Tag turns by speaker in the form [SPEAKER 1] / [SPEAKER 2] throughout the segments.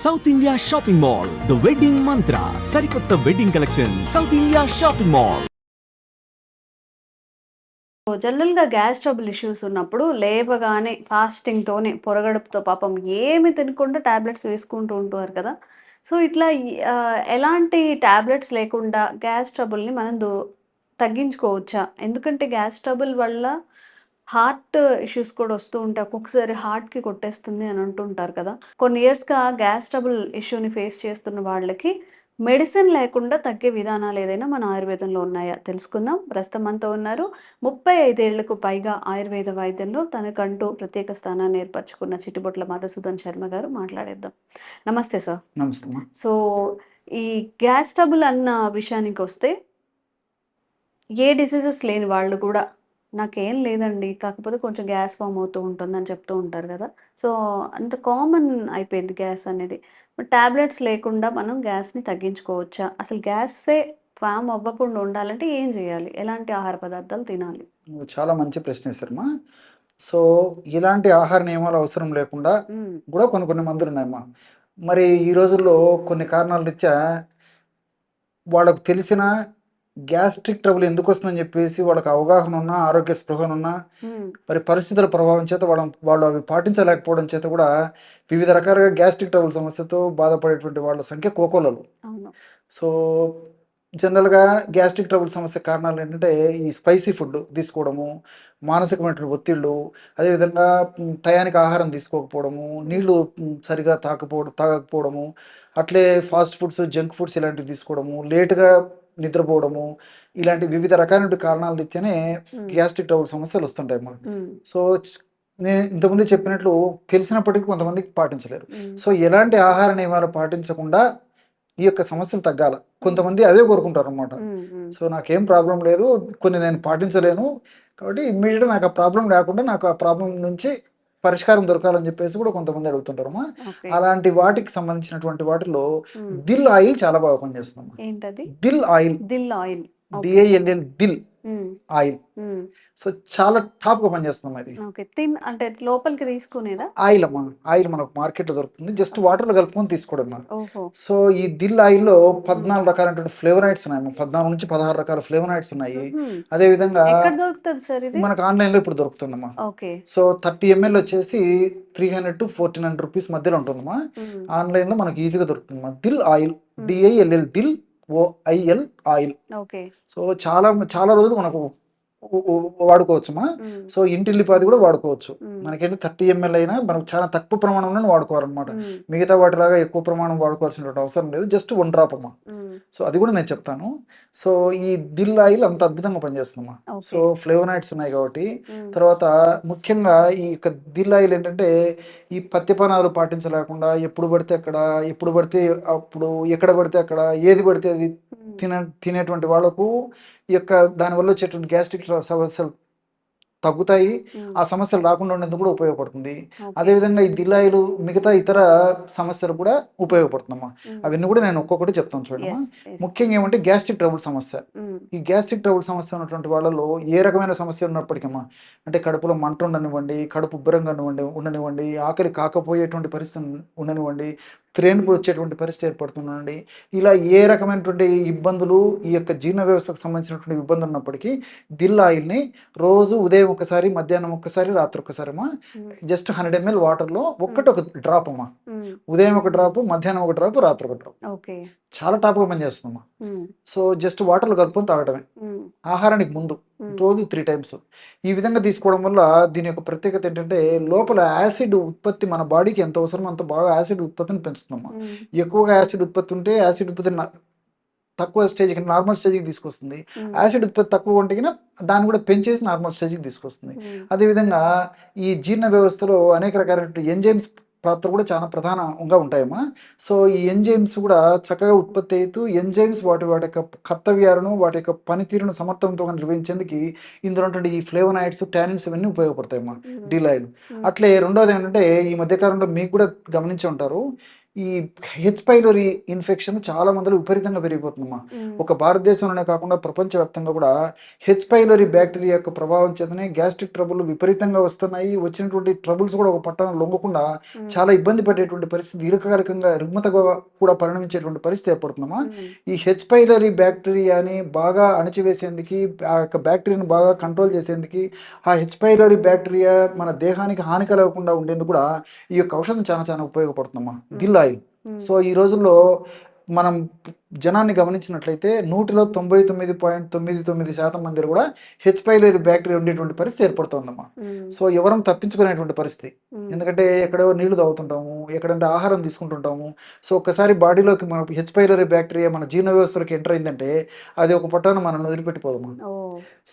[SPEAKER 1] South India shopping mall, the wedding మంత్ర, సరికొత్త wedding collection, south India shopping mall.
[SPEAKER 2] జనరల్‌గా gas trouble issues ఉన్నప్పుడు లేవగానే ఫాస్టింగ్‌తోనే పొరగడుపుతో పాపం ఏమి తినకుండా టాబ్లెట్స్ వేసుకుంటూ ఉంటారు కదా! సో, ఇట్లా ఎలాంటి టాబ్లెట్స్ లేకుండా గ్యాస్ ట్రబుల్‌ని మనం తగ్గించుకోవచ్చా? ఎందుకంటే గ్యాస్ ట్రబుల్ వల్ల హార్ట్ ఇష్యూస్ కూడా వస్తూ ఉంటాయి. ఒక్కొక్కసారి హార్ట్‌కి కొట్టేస్తుంది అని అంటుంటారు కదా! కొన్ని ఇయర్స్‌గా గ్యాస్ ట్రబుల్ ఇష్యూని ఫేస్ చేస్తున్న వాళ్ళకి మెడిసిన్ లేకుండా తగ్గే విధానాలు ఏదైనా మన ఆయుర్వేదంలో ఉన్నాయా? తెలుసుకుందాం. ప్రస్తుతం మనతో ఉన్నారు. 35 ఏళ్లకు పైగా ఆయుర్వేద వైద్యంలో తనకంటూ ప్రత్యేక స్థానాన్ని ఏర్పరచుకున్న చిట్టిబొట్ల మధుసూదన్ శర్మ గారు. మాట్లాడేద్దాం. నమస్తే సార్.
[SPEAKER 3] నమస్తే అమ్మా.
[SPEAKER 2] సో, ఈ గ్యాస్ ట్రబుల్ అన్న విషయానికొస్తే ఏ డిసీజెస్ లేని వాళ్ళు కూడా నాకేం లేదండి. కాకపోతే కొంచెం గ్యాస్ ఫార్మ్ అవుతూ ఉంటుందని చెప్తూ ఉంటారు గదా! సో, అంత కామన్ అయిపోయింది గ్యాస్ అనేది. మరి టాబ్లెట్స్ లేకుండా మనం గ్యాస్‌ని తగ్గించుకోవచ్చా? అసలు గ్యాసే ఫార్మ్ అవ్వకుండా ఉండాలంటే ఏం జేయాలి? ఎలాంటి ఆహార పదార్థాలు తినాలి?
[SPEAKER 3] నువ్వు చాలా మంచి ప్రశ్న వేశారమ్మా. సో, ఇలాంటి ఆహార నియమాలు అవసరం లేకుండా
[SPEAKER 2] హ్మ్.
[SPEAKER 3] కూడా కొన్ని కొన్ని మందులున్నాయమ్మా. మరి ఈ రోజుల్లో కొన్ని కారణాల రీత్యా వాళ్ళకు తెలిసిన గ్యాస్ట్రిక్ ట్రబుల్ ఎందుకొస్తుందని చెప్పేసి వాళ్ళకి అవగాహన ఉన్నా, ఆరోగ్య స్పృహనున్నా,
[SPEAKER 2] హ్మ్.
[SPEAKER 3] మరి పరిస్థితుల ప్రభావం చేత వాళ్ళు అవి పాటించలేకపోవడం చేత కూడా వివిధ రకాలుగా గ్యాస్ట్రిక్ ట్రబుల్ సమస్యతో బాధపడేటువంటి వాళ్ళ సంఖ్య కోకొల్లలు.
[SPEAKER 2] అవును.
[SPEAKER 3] సో, జనరల్‌గా గ్యాస్ట్రిక్ ట్రబుల్ సమస్య కారణాలేంటంటే, ఈ స్పైసీ ఫుడ్ తీసుకోవడము, మానసికమైనటువంటి ఒత్తిళ్ళు, అదేవిధంగా టయానికి ఆహారం తీసుకోకపోవడము,
[SPEAKER 2] హ్మ్.
[SPEAKER 3] నీళ్ళు సరిగ్గా తాగకపోవడము, అట్లే ఫాస్ట్ ఫుడ్స్, జంక్ ఫుడ్స్ ఇలాంటివి తీసుకోవడము, లేట్‌గా నిద్రపోవడము, ఇలాంటి వివిధ రకాలైనటువంటి కారణాల రీత్యానే
[SPEAKER 2] హ్మ్.
[SPEAKER 3] గ్యాస్ట్రిక్ ట్రబుల్ సమస్యలొస్తుంటాయమ్మా.
[SPEAKER 2] హ్మ్.
[SPEAKER 3] సో, నేను ఇంతకుముందే చెప్పినట్లు తెలిసినప్పటికీ కొంతమందికి పాటించలేరు.
[SPEAKER 2] హ్మ్.
[SPEAKER 3] సో, ఎలాంటి ఆహార నియమాలు పాటించకుండా ఈ యొక్క సమస్యలు తగ్గాల.
[SPEAKER 2] హ్మ్.
[SPEAKER 3] కొంతమంది అదే కోరుకుంటారనమాట.
[SPEAKER 2] హ్మ్. హ్మ్.
[SPEAKER 3] సో, నాకేం ప్రాబ్లమ్ లేదు. కొన్ని నేను పాటించలేను. కాబట్టి ఇమ్మీడియేట్‌గా నాకు ఆ ప్రాబ్లమ్ లేకుండా నాకు ఆ ప్రాబ్లమ్ నుంచి పరిష్కారం దొరకాలని చెప్పేసి కూడా కొంతమంది అడుగుతుంటారమ్మా.
[SPEAKER 2] ఓకే.
[SPEAKER 3] అలాంటి వాటికి సంబంధించినటువంటి వాటిలో
[SPEAKER 2] హ్మ్.
[SPEAKER 3] దిల్ ఆయిల్ చాలా బాగా పనిచేస్తుందమ్మా.
[SPEAKER 2] ఏంటది?
[SPEAKER 3] Dil oil.
[SPEAKER 2] Dil oil. Okay.
[SPEAKER 3] D I L L Dil
[SPEAKER 2] హ్మ్.
[SPEAKER 3] ఆయిల్.
[SPEAKER 2] హ్మ్.
[SPEAKER 3] సో, చాలా టాప్‌గా పనిచేస్తుందమ్మా ఇది.
[SPEAKER 2] ఓకే. అంటే లోపలికి తీసుకునేదా?
[SPEAKER 3] ఆయిల్ అమ్మా. ఆయిల్ మనకు మార్కెట్‌లో దొరుకుతుంది. Just
[SPEAKER 2] okay.
[SPEAKER 3] వాటర్‌లో కలుపుకొని తీసుకోవడమే.
[SPEAKER 2] ఓహో!
[SPEAKER 3] సో, ఈ దిల్ ఆయిల్‌లో
[SPEAKER 2] హ్మ్.
[SPEAKER 3] 14 రకాలైనటువంటి ఫ్లేవనాయిడ్స్ ఉన్నాయమ్మా. 14-16 రకాల ఫ్లేవనాయిడ్స్ ఉన్నాయి.
[SPEAKER 2] హుహు.
[SPEAKER 3] అదే విధంగా
[SPEAKER 2] ఎక్కడ దొరుకుతది సార్ ఇది?
[SPEAKER 3] మనకు ఆన్‌లైన్‌లో ఇప్పుడు దొరుకుతుందమ్మా.
[SPEAKER 2] ఓకే.
[SPEAKER 3] సో, 30 ఎంఎల్ వచ్చేసి 300-1400 రూపీస్ మధ్యలో ఉంటుందమ్మా.
[SPEAKER 2] హ్మ్.
[SPEAKER 3] ఆన్‌లైన్‌లో మనకు ఈజీగా దొరుకుతుందమ్మా. దిల్ ఆయిల్.
[SPEAKER 2] హ్మ్.
[SPEAKER 3] D I L L Dil O I L oil.
[SPEAKER 2] Okay.
[SPEAKER 3] So, చాలా చాలా రోజులు మనకు ఉ ఉ వాడుకోవచ్చమ్మా.
[SPEAKER 2] హ్మ్.
[SPEAKER 3] సో, ఇంటిల్లిపాది కూడా వాడుకోవచ్చు.
[SPEAKER 2] హ్మ్.
[SPEAKER 3] మనకేంటి 30 ఎంఎల్ అయినా మనకు చాలా తక్కువ ప్రమాణంలోనే వాడుకోవాలనమాట.
[SPEAKER 2] హ్మ్.
[SPEAKER 3] మిగతా వాటిలాగా ఎక్కువ ప్రమాణం వాడుకోవాల్సినటువంటి అవసరం లేదు. జస్ట్ 1 డ్రాప్ అమ్మా.
[SPEAKER 2] హ్మ్.
[SPEAKER 3] సో, అది కూడా నేను చెప్తాను. సో, ఈ దిల్ ఆయిల్ అంత అద్భుతంగా పనిచేస్తుందమ్మా. So,
[SPEAKER 2] okay.
[SPEAKER 3] ఫ్లేవనాయిడ్స్ ఉన్నాయి కాబట్టి,
[SPEAKER 2] హ్మ్.
[SPEAKER 3] తర్వాత ముఖ్యంగా ఈ యొక్క దిల్ ఆయిల్ ఏంటంటే, ఈ పత్యపానాలు పాటించలేకుండా ఎప్పుడు పడితే అక్కడ, ఎప్పుడు పడితే అప్పుడు, ఎక్కడ పడితే అక్కడ, ఏది పడితే అది
[SPEAKER 2] హ్మ్.
[SPEAKER 3] తినేటువంటి వాళ్ళకు ఈ యొక్క దానివల్ల వచ్చేటువంటి గ్యాస్ట్రిక్ సమస్యలు తగ్గుతాయి.
[SPEAKER 2] హ్మ్.
[SPEAKER 3] ఆ సమస్యలు రాకుండా ఉండేందుకు కూడా ఉపయోగపడుతుంది.
[SPEAKER 2] ఓకే.
[SPEAKER 3] అదేవిధంగా ఈ దిల్లాయిలు మిగతా ఇతర సమస్యలకు కూడా ఉపయోగపడుతుందమ్మా.
[SPEAKER 2] హ్మ్.
[SPEAKER 3] అవన్నీ కూడా నేను ఒక్కొక్కటి చెప్తాను చూడమ్మా.
[SPEAKER 2] యెస్. యెస్.
[SPEAKER 3] ముఖ్యంగా ఏమంటే గ్యాస్ట్రిక్ ట్రబుల్ సమస్య.
[SPEAKER 2] హ్మ్.
[SPEAKER 3] ఈ గ్యాస్ట్రిక్ ట్రబుల్ సమస్య ఉన్నటువంటి వాళ్ళలో ఏ రకమైన సమస్య ఉన్నప్పటికమ్మా, అంటే కడుపులో మంట ఉండనివ్వండి, కడుపు ఉబ్బరంగా ఉండనివ్వండి, ఆకలి కాకపోయేటువంటి పరిస్థితి ఉండనివ్వండి, త్రేన్పు వచ్చేటువంటి పరిస్థితి ఏర్పడుతుందండి. ఇలా ఏ రకమైనటువంటి ఇబ్బందులు ఈ యొక్క జీర్ణ వ్యవస్థకు సంబంధించినటువంటి ఇబ్బందులు ఉన్నప్పటికీ దిల్ ఆయిల్‌ని రోజు ఉదయం ఒకసారి, మధ్యాహ్నం ఒక్కసారి, రాత్రి ఒక్కసారమ్మా
[SPEAKER 2] హ్మ్.
[SPEAKER 3] జస్ట్ 100 ఎంఎల్ వాటర్‌లో
[SPEAKER 2] హ్మ్.
[SPEAKER 3] ఒక డ్రాప్ అమ్మా.
[SPEAKER 2] హ్మ్.
[SPEAKER 3] ఉదయం ఒక డ్రాపు, మధ్యాహ్నం ఒక డ్రాపు, రాత్రి ఒక డ్రాప్.
[SPEAKER 2] ఓకే.
[SPEAKER 3] చాలా టాప్‌గా పనిచేస్తుందమ్మా.
[SPEAKER 2] హ్మ్.
[SPEAKER 3] సో, జస్ట్ వాటర్‌లో కలుపుకొని తాగడమే.
[SPEAKER 2] హ్మ్.
[SPEAKER 3] ఆహారానికి ముందు.
[SPEAKER 2] హ్మ్.
[SPEAKER 3] రోజు 3 టైమ్స్. ఈ విధంగా తీసుకోవడం వల్ల దీని యొక్క ప్రత్యేకత ఏంటంటే, లోపల యాసిడ్ ఉత్పత్తి మన బాడీకి ఎంత అవసరమో అంత బాగా యాసిడ్ ఉత్పత్తిని పెంచుతుందమ్మా.
[SPEAKER 2] హ్మ్.
[SPEAKER 3] ఎక్కువగా యాసిడ్ ఉత్పత్తి ఉంటే యాసిడ్ ఉత్పత్తిని తక్కువ స్టేజ్‌కి నార్మల్ స్టేజ్‌కి తీసుకొస్తుంది.
[SPEAKER 2] హ్మ్.
[SPEAKER 3] యాసిడ్ ఉత్పత్తి తక్కువ ఉంటే గిన దాన్ని కూడా పెంచేసి నార్మల్ స్టేజ్‌కి తీసుకొస్తుంది.
[SPEAKER 2] హ్మ్.
[SPEAKER 3] అదేవిధంగా ఈ జీర్ణ వ్యవస్థలో అనేక రకాలైనటువంటి ఎంజైమ్స్ పాత్ర కూడా చాలా ప్రధానంగా ఉంటాయమ్మా. సో, ఈ ఎంజైమ్స్ కూడా చక్కగా ఉత్పత్తి అయితూ ఎంజైమ్స్ వాటి యొక్క కర్తవ్యాలను, వాటి యొక్క పనితీరును సమర్థవంతంగా నిర్వహించేందుకు ఇందులో ఉన్నటువంటి ఈ ఫ్లేవనాయిడ్స్, టానిన్స్ ఇవన్నీ ఉపయోగపడతాయమ్మా
[SPEAKER 2] హ్మ్.
[SPEAKER 3] Deal oil.
[SPEAKER 2] హ్మ్.
[SPEAKER 3] అట్లే రెండోదేంటంటే ఈ మధ్య కాలంలో మీకు కూడా గమనించే ఉంటారు. ఈ హెచ్ పైలోరీ ఇన్ఫెక్షన్ చాలా మందిలో విపరీతంగా పెరిగిపోతుందమ్మా. ఒక భారతదేశంలోనే కాకుండా ప్రపంచవ్యాప్తంగా కూడా హెచ్ పైలోరీ బ్యాక్టీరియా యొక్క ప్రభావం చేతనే గ్యాస్ట్రిక్ ట్రబుల్ విపరీతంగా వస్తున్నాయి. వచ్చినటువంటి ట్రబుల్స్ కూడా ఒక పట్టాన లొంగకుండా చాలా ఇబ్బంది పడేటువంటి పరిస్థితి, దీర్ఘకాలికంగా రుగ్మతగా కూడా పరిణమించేటువంటి పరిస్థితి ఏర్పడుతుందమ్మా. ఈ హెచ్ పైలోరీ బ్యాక్టీరియాని బాగా అణచివేసేందుకు, ఆ యొక్క బ్యాక్టీరియాని బాగా కంట్రోల్ చేసేందుకు, ఆ హెచ్ పైలోరీ బ్యాక్టీరియా మన దేహానికి హాని కలగకుండా ఉండేందుకు కూడా ఈ యొక్క ఔషధం చాలా చాలా ఉపయోగపడుతుందమ్మా, దిల్ ఆయిల్. సో ఈ రోజుల్లో మనం జనాన్ని గమనించినట్లయితే 100లో 99.99% మంది కూడా హెచ్ పైలోరీ బ్యాక్టీరియా ఉండేటువంటి పరిస్థితి ఏర్పడుతుందమ్మా. సో ఎవరం తప్పించుకునేటువంటి పరిస్థితి. ఎందుకంటే ఎక్కడో నీళ్లు తాగుతుంటాము, ఎక్కడంటే ఆహారం తీసుకుంటుంటాము. సో ఒక్కసారి బాడీలోకి మన హెచ్ పైలోరీ బ్యాక్టీరియా మన జీర్ణ వ్యవస్థలోకి ఎంటర్ అయిందంటే అది ఒక పట్టాన మనం వదిలిపెట్టిపోదమ్మా.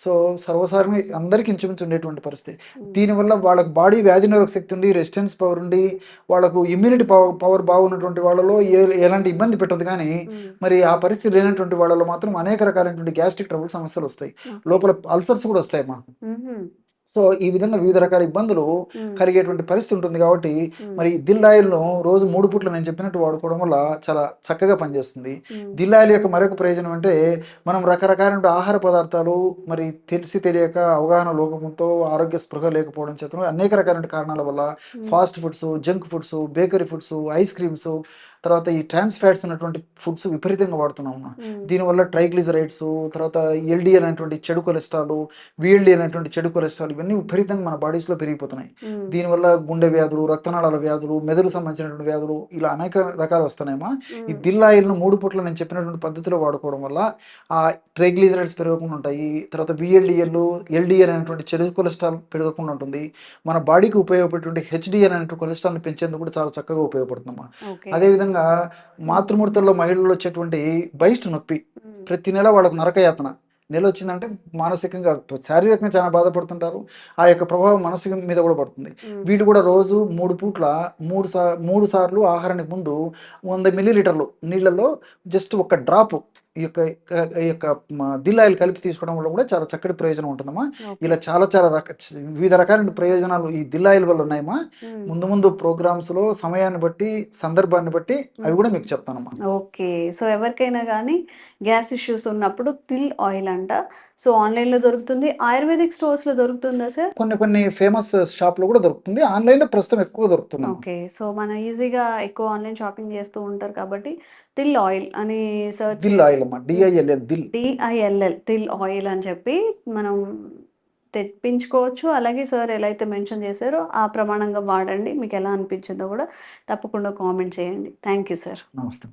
[SPEAKER 3] సో సర్వసాధారణంగా అందరికీ ఇంచుమించు ఉండేటువంటి పరిస్థితి. దీనివల్ల వాళ్ళకి బాడీ వ్యాధి నిరోధక శక్తి ఉండి, రెసిస్టెన్స్ పవర్ ఉండి, వాళ్ళకు ఇమ్యూనిటీ పవర్ బాగున్నటువంటి వాళ్ళలో ఎలాంటి ఇబ్బంది పెట్టదు. కానీ మరి ఆ పరిస్థితి లేనటువంటి వాళ్ళలో మాత్రం అనేక రకాలైనటువంటి గ్యాస్ట్రిక్ ట్రబుల్ సమస్యలు వస్తాయి. లోపల అల్సర్స్ కూడా వస్తాయమ్మా. సో ఈ విధంగా వివిధ రకాల ఇబ్బందులు కలిగేటువంటి పరిస్థితి ఉంటుంది. కాబట్టి మరి దిల్ ఆయిల్ను రోజు 3 పూట్ల నేను చెప్పినట్టు వాడుకోవడం వల్ల చాలా చక్కగా పనిచేస్తుంది. దిల్ ఆయిల్ యొక్క మరొక ప్రయోజనం అంటే మనం రకరకాలైన ఆహార పదార్థాలు మరి తెలిసి తెలియక అవగాహన లోపంతో ఆరోగ్య స్పృహ లేకపోవడం చేత అనేక రకాలైన కారణాల వల్ల fast foods, junk foods, bakery foods, ice creams, తర్వాత ఈ ట్రాన్స్ ఫ్యాట్స్ ఉన్నటువంటి ఫుడ్స్ విపరీతంగా వాడుతున్నాము. దీనివల్ల ట్రైగ్లిజరైడ్స్, తర్వాత ఎల్డిఎల్ అనేటువంటి చెడు కొలెస్ట్రాల్, విఎల్డిఎల్ అనేటువంటి చెడు కొలెస్ట్రాల్ ఇవన్నీ విపరీతంగా మన బాడీస్లో పెరిగిపోతున్నాయి. దీనివల్ల గుండె వ్యాధులు, రక్తనాళాల వ్యాధులు, మెదడు సంబంధించినటువంటి వ్యాధులు ఇలా అనేక రకాలు వస్తున్నాయమ్మా. ఈ దిల్ ఆయిల్ను 3 పూట్ల నేను చెప్పినటువంటి పద్ధతిలో వాడుకోవడం వల్ల ఆ ట్రైగ్లిజరైడ్స్ పెరగకుండా ఉంటాయి. తర్వాత విఎల్డిఎల్, ఎల్డిఎల్ అనేటువంటి చెడు కొలెస్ట్రాల్ పెరగకుండా ఉంటుంది. మన బాడీకి ఉపయోగపడేటువంటి హెచ్డిఎల్ అనేటువంటి కొలెస్ట్రాల్ని పెంచేందుకు కూడా చాలా చక్కగా ఉపయోగపడుతుందమ్మా. అదేవిధంగా మాతృమూర్తుల్లో మహిళల్లో వచ్చేటువంటి బహిష్టు నొప్పి, ప్రతి నెల వాళ్ళకు నరకయాతన. నెల వచ్చిందంటే మానసికంగా, శారీరకంగా చాలా బాధపడుతుంటారు. ఆ యొక్క ప్రభావం మనసు మీద కూడా పడుతుంది. వీళ్ళు కూడా రోజు 3 పూట్ల 3 సార్లు ఆహారానికి ముందు 100 మిల్లీలీటర్లు నీళ్ళల్లో జస్ట్ ఒక డ్రాప్ ఈ యొక్క దిల్ ఆయిల్ కలిపి తీసుకోవడం వల్ల కూడా చాలా చక్కటి ప్రయోజనం ఉంటుందమ్మా. ఇలా చాలా చాలా వివిధ రకాలైన ప్రయోజనాలు ఈ దిల్ ఆయిల్ వల్ల ఉన్నాయమ్మా. ముందు ప్రోగ్రామ్స్ లో సమయాన్ని బట్టి, సందర్భాన్ని బట్టి అవి కూడా మీకు చెప్తానమ్మా.
[SPEAKER 2] ఓకే. సో ఎవరికైనా కానీ గ్యాస్ ఇష్యూస్ ఉన్నప్పుడు దిల్ ఆయిల్ అంట. సో ఆన్లైన్లో దొరుకుతుంది, ఆయుర్వేదిక్ స్టోర్స్లో దొరుకుతుందా సార్?
[SPEAKER 3] కొన్ని ఫేమస్ షాప్లో కూడా దొరుకుతుంది. ఆన్లైన్లో ప్రస్తుతం ఎక్కువ దొరుకుతుంది.
[SPEAKER 2] ఓకే. సో మనం ఈజీగా ఎక్కువ ఆన్లైన్ షాపింగ్ చేస్తూ ఉంటారు కాబట్టి దిల్ ఆయిల్ అని సర్చ్
[SPEAKER 3] దిల్ ఆయిల్ అమ్మా, డిఐఎల్ఎల్,
[SPEAKER 2] డిఐఎల్ఎల్ దిల్ ఆయిల్ అని చెప్పి మనం తెప్పించుకోవచ్చు. అలాగే సార్ ఎలా అయితే మెన్షన్ చేశారో ఆ ప్రమాణంగా వాడండి. మీకు ఎలా అనిపించిందో కూడా తప్పకుండా కామెంట్ చేయండి. Thank you sir.
[SPEAKER 3] నమస్తే.